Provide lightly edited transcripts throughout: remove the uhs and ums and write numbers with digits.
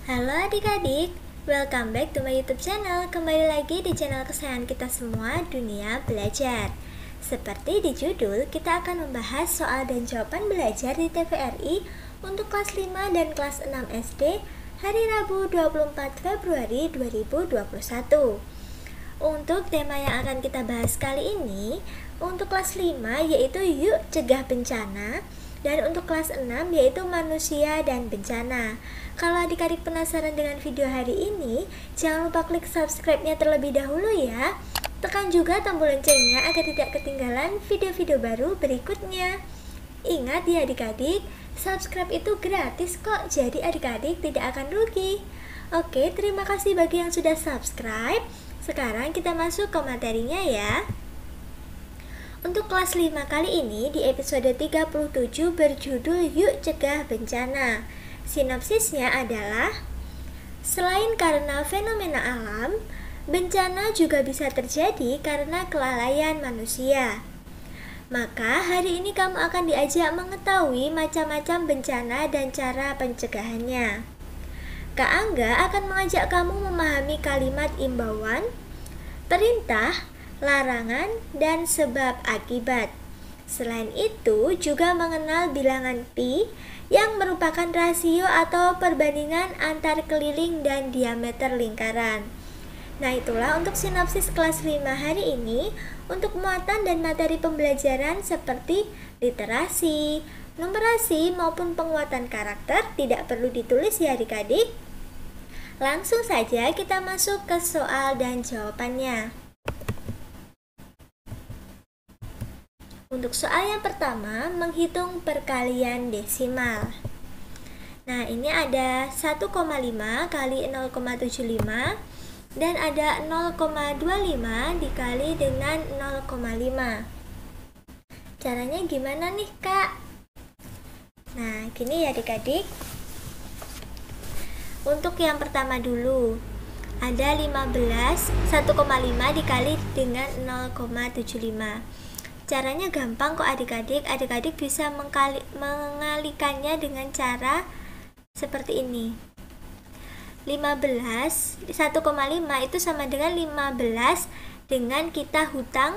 Halo adik-adik, welcome back to my YouTube channel. Kembali lagi di channel kesayangan kita semua, Dunia Belajar. Seperti di judul, kita akan membahas soal dan jawaban belajar di TVRI untuk kelas 5 dan kelas 6 SD hari Rabu 24 Februari 2021. Untuk tema yang akan kita bahas kali ini, untuk kelas 5 yaitu Yuk Cegah Bencana, dan untuk kelas 6 yaitu Manusia dan Bencana. Kalau adik-adik penasaran dengan video hari ini, jangan lupa klik subscribe-nya terlebih dahulu ya. Tekan juga tombol loncengnya agar tidak ketinggalan video-video baru berikutnya. Ingat ya adik-adik, subscribe itu gratis kok, jadi adik-adik tidak akan rugi. Oke, terima kasih bagi yang sudah subscribe. Sekarang kita masuk ke materinya ya. Untuk kelas 5 kali ini di episode 37 berjudul Yuk Cegah Bencana. Sinopsisnya adalah, selain karena fenomena alam, bencana juga bisa terjadi karena kelalaian manusia. Maka hari ini kamu akan diajak mengetahui macam-macam bencana dan cara pencegahannya. Kak Angga akan mengajak kamu memahami kalimat imbauan, perintah, larangan, dan sebab akibat. Selain itu, juga mengenal bilangan pi yang merupakan rasio atau perbandingan antar keliling dan diameter lingkaran. Nah, itulah untuk sinopsis kelas 5 hari ini. Untuk muatan dan materi pembelajaran seperti literasi, numerasi, maupun penguatan karakter tidak perlu ditulis ya adik-adik. Langsung saja kita masuk ke soal dan jawabannya. Untuk soal yang pertama, menghitung perkalian desimal. Nah, ini ada 1,5 kali 0,75 dan ada 0,25 dikali dengan 0,5. Caranya gimana nih, Kak? Nah, gini ya adik-adik. Untuk yang pertama dulu, ada 1,5 dikali dengan 0,75. Caranya gampang kok adik-adik. Adik-adik bisa mengalikannya dengan cara seperti ini. 1,5 itu sama dengan 15 dengan kita hutang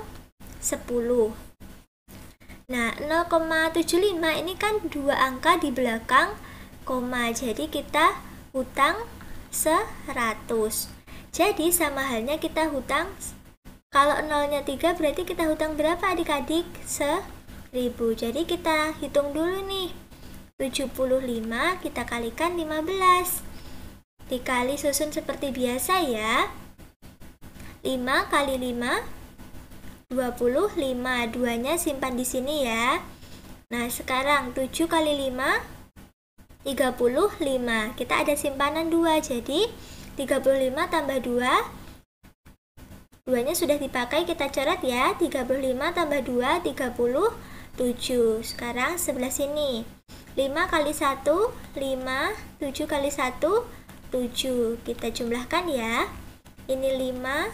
10. Nah, 0,75 ini kan dua angka di belakang koma, jadi kita hutang 100. Jadi sama halnya kita hutang, kalau nolnya 3 berarti kita hutang berapa adik-adik? 1000. Jadi kita hitung dulu nih. 75 kita kalikan 15. Dikali susun seperti biasa ya. 5 kali 5 25. Duanya simpan di sini ya. Nah, sekarang 7 kali 5 35. Kita ada simpanan 2, jadi 35 tambah 2. Duanya sudah dipakai, kita coret ya. 35 tambah 2, 37. Sekarang sebelah sini. 5 kali 1, 5. 7 kali 1, 7. Kita jumlahkan ya. Ini 5.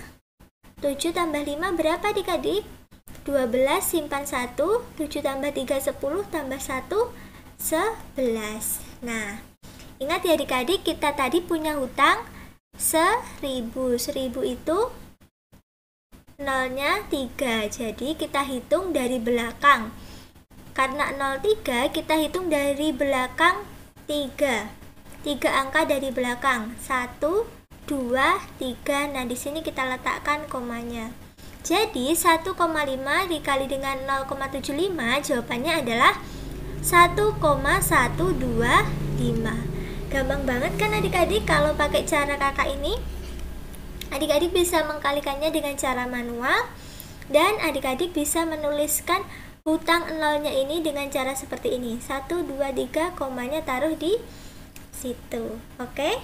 7 tambah 5 berapa adik-adik? 12, simpan 1. 7 tambah 3, 10. Tambah 1, 11. Nah, ingat ya adik-adik, kita tadi punya hutang 1000. 1000 itu nolnya 3, jadi kita hitung dari belakang. Karena 03, kita hitung dari belakang 3. 3 angka dari belakang, 1, 2, 3. Nah, di sini kita letakkan komanya. Jadi 1,5 dikali dengan 0,75, jawabannya adalah 1,125. Gampang banget kan adik-adik kalau pakai cara kakak ini? Adik-adik bisa mengkalikannya dengan cara manual, dan adik-adik bisa menuliskan hutang nolnya ini dengan cara seperti ini. 1, 2, 3, komanya taruh di situ. Oke?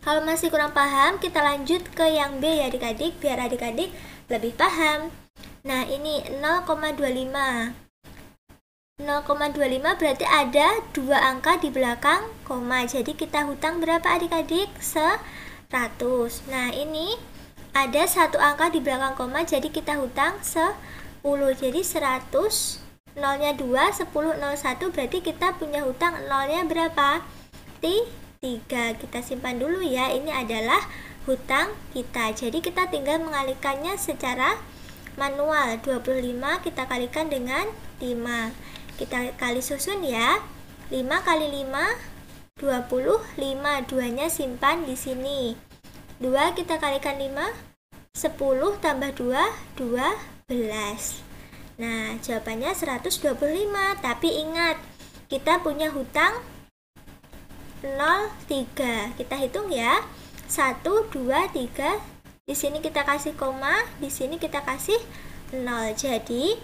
Kalau masih kurang paham, kita lanjut ke yang B ya adik-adik, biar adik-adik lebih paham. Nah, ini 0,25. 0,25 berarti ada dua angka di belakang koma. Jadi kita hutang berapa adik-adik? 100. Nah, ini ada satu angka di belakang koma, jadi kita hutang 10. Jadi 100, nolnya 2, 10, 0, 1, berarti kita punya hutang nolnya berapa? 3. 3. Kita simpan dulu ya, ini adalah hutang kita. Jadi kita tinggal mengalihkannya secara manual. 25 kita kalikan dengan 5. Kita kali susun ya. 5 kali 5 25, 2-nya simpan di sini. 2 kita kalikan 5, 10 tambah 2, 12. Nah, jawabannya 125. Tapi ingat, kita punya hutang 03. Kita hitung ya. 1, 2, 3. Di sini kita kasih koma, di sini kita kasih 0. Jadi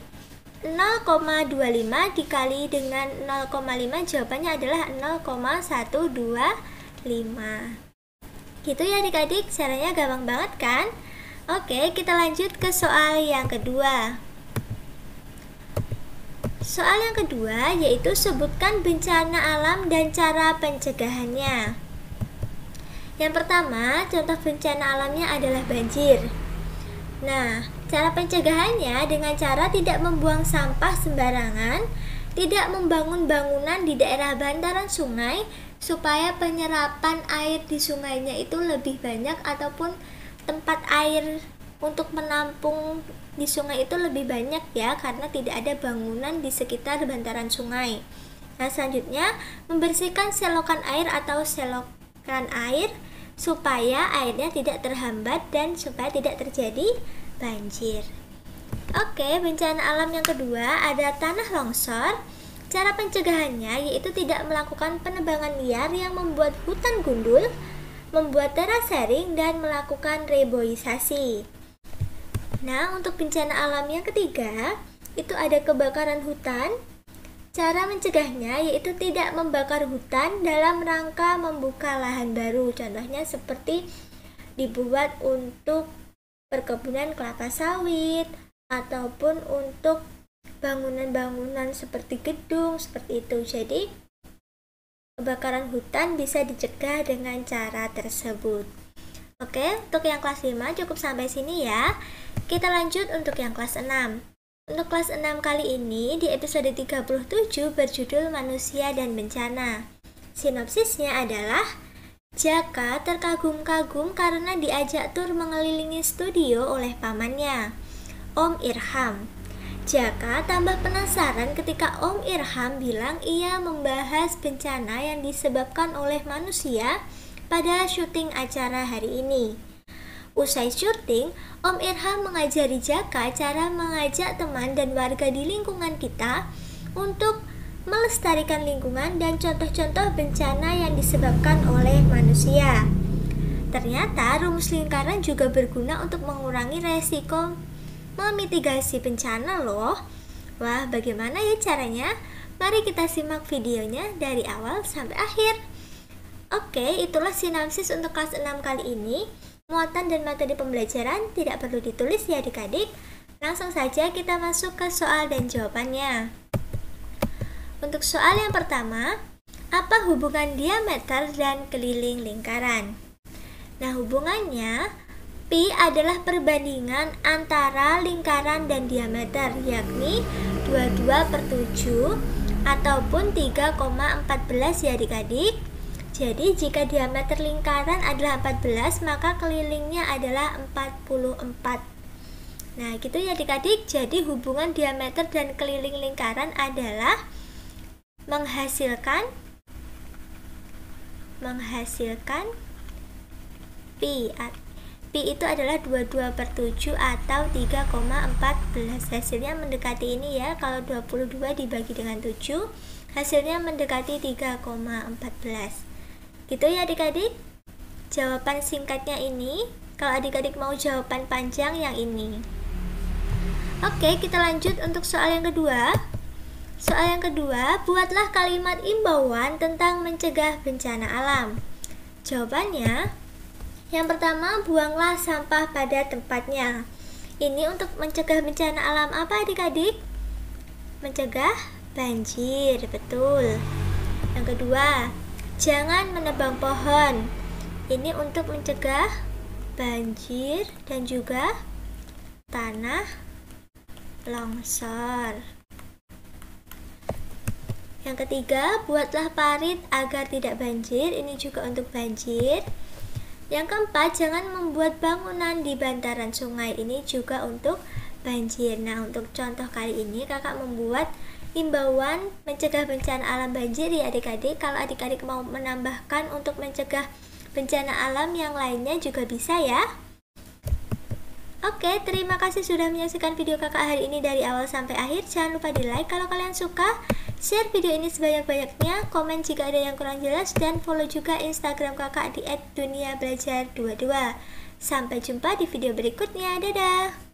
0,25 dikali dengan 0,5 jawabannya adalah 0,125. Gitu ya adik-adik, caranya gampang banget kan? Oke, kita lanjut ke soal yang kedua. Soal yang kedua yaitu sebutkan bencana alam dan cara pencegahannya. Yang pertama, contoh bencana alamnya adalah banjir. Nah, cara pencegahannya dengan cara tidak membuang sampah sembarangan, tidak membangun bangunan di daerah bantaran sungai supaya penyerapan air di sungainya itu lebih banyak, ataupun tempat air untuk menampung di sungai itu lebih banyak ya, karena tidak ada bangunan di sekitar bantaran sungai. Nah, selanjutnya membersihkan selokan air atau selokan air supaya airnya tidak terhambat dan supaya tidak terjadi banjir. Oke, bencana alam yang kedua ada tanah longsor. Cara pencegahannya yaitu tidak melakukan penebangan liar yang membuat hutan gundul, membuat terasering, dan melakukan reboisasi. Nah, untuk bencana alam yang ketiga itu ada kebakaran hutan. Cara mencegahnya yaitu tidak membakar hutan dalam rangka membuka lahan baru. Contohnya seperti dibuat untuk perkebunan kelapa sawit ataupun untuk bangunan-bangunan seperti gedung, seperti itu. Jadi kebakaran hutan bisa dicegah dengan cara tersebut. Oke, untuk yang kelas 5 cukup sampai sini ya. Kita lanjut untuk yang kelas 6. Untuk kelas 6 kali ini di episode 37 berjudul Manusia dan Bencana. Sinopsisnya adalah Jaka terkagum-kagum karena diajak tur mengelilingi studio oleh pamannya, Om Irham. Jaka tambah penasaran ketika Om Irham bilang ia membahas bencana yang disebabkan oleh manusia pada syuting acara hari ini. Usai syuting, Om Irham mengajari Jaka cara mengajak teman dan warga di lingkungan kita untuk melestarikan lingkungan dan contoh-contoh bencana yang disebabkan oleh manusia. Ternyata rumus lingkaran juga berguna untuk mengurangi resiko memitigasi bencana loh. Wah, bagaimana ya caranya? Mari kita simak videonya dari awal sampai akhir. Oke, itulah sinopsis untuk kelas 6 kali ini. Muatan dan materi pembelajaran tidak perlu ditulis ya adik-adik. Langsung saja kita masuk ke soal dan jawabannya. Untuk soal yang pertama, apa hubungan diameter dan keliling lingkaran? Nah, hubungannya Pi adalah perbandingan antara lingkaran dan diameter, yakni 22/7 ataupun 3,14 ya adik-adik. Jadi jika diameter lingkaran adalah 14, maka kelilingnya adalah 44. Nah, gitu ya adik-adik. Jadi hubungan diameter dan keliling lingkaran adalah menghasilkan Pi. Pi itu adalah 22/7 atau 3,14. Hasilnya mendekati ini ya. Kalau 22 dibagi dengan 7, hasilnya mendekati 3,14. Gitu ya adik-adik. Jawaban singkatnya ini. Kalau adik-adik mau jawaban panjang yang ini. Oke, kita lanjut untuk soal yang kedua. Soal yang kedua, buatlah kalimat imbauan tentang mencegah bencana alam. Jawabannya, yang pertama, buanglah sampah pada tempatnya. Ini untuk mencegah bencana alam apa adik-adik? Mencegah banjir, betul. Yang kedua, jangan menebang pohon. Ini untuk mencegah banjir dan juga tanah longsor. Yang ketiga, buatlah parit agar tidak banjir. Ini juga untuk banjir. Yang keempat, jangan membuat bangunan di bantaran sungai. Ini juga untuk banjir. Nah, untuk contoh kali ini kakak membuat imbauan mencegah bencana alam banjir ya adik-adik. Kalau adik-adik mau menambahkan untuk mencegah bencana alam yang lainnya juga bisa ya. Oke, terima kasih sudah menyaksikan video kakak hari ini dari awal sampai akhir. Jangan lupa di like kalau kalian suka, share video ini sebanyak-banyaknya, komen jika ada yang kurang jelas, dan follow juga Instagram kakak di @duniabelajar22. Sampai jumpa di video berikutnya, dadah!